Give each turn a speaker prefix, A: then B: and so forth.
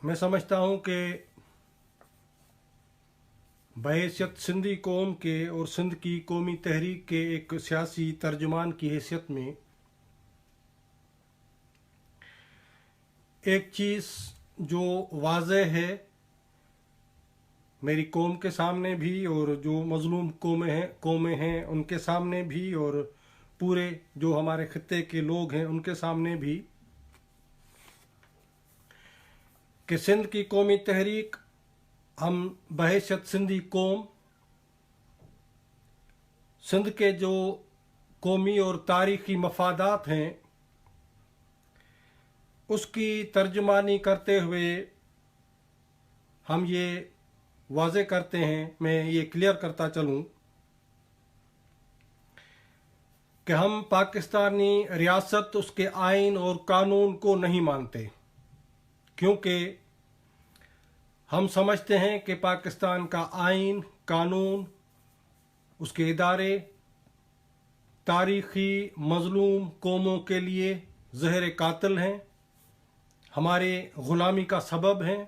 A: मैं समझता हूँ कि बहैसियत सिंधी कौम के और सिंध की कौमी तहरीक के एक सियासी तर्जुमान की हैसियत में एक चीज़ जो वाज़ेह है मेरी कौम के सामने भी और जो मज़लूम कौमें हैं उनके सामने भी और पूरे जो हमारे खित्ते के लोग हैं उनके सामने भी, कि सिंध की कौमी तहरीक, हम बहैसियत सिंधी कौम सिंध के जो कौमी और तारीख़ी मफादात हैं उसकी तर्जुमानी करते हुए हम ये वाज़े करते हैं, मैं ये क्लियर करता चलूँ कि हम पाकिस्तानी रियासत, उसके आइन और कानून को नहीं मानते, क्योंकि हम समझते हैं कि पाकिस्तान का आइन, कानून, उसके इदारे तारीख़ी मज़लूम कौमों के लिए ज़हर कातिल हैं, हमारे ग़ुलामी का सबब हैं।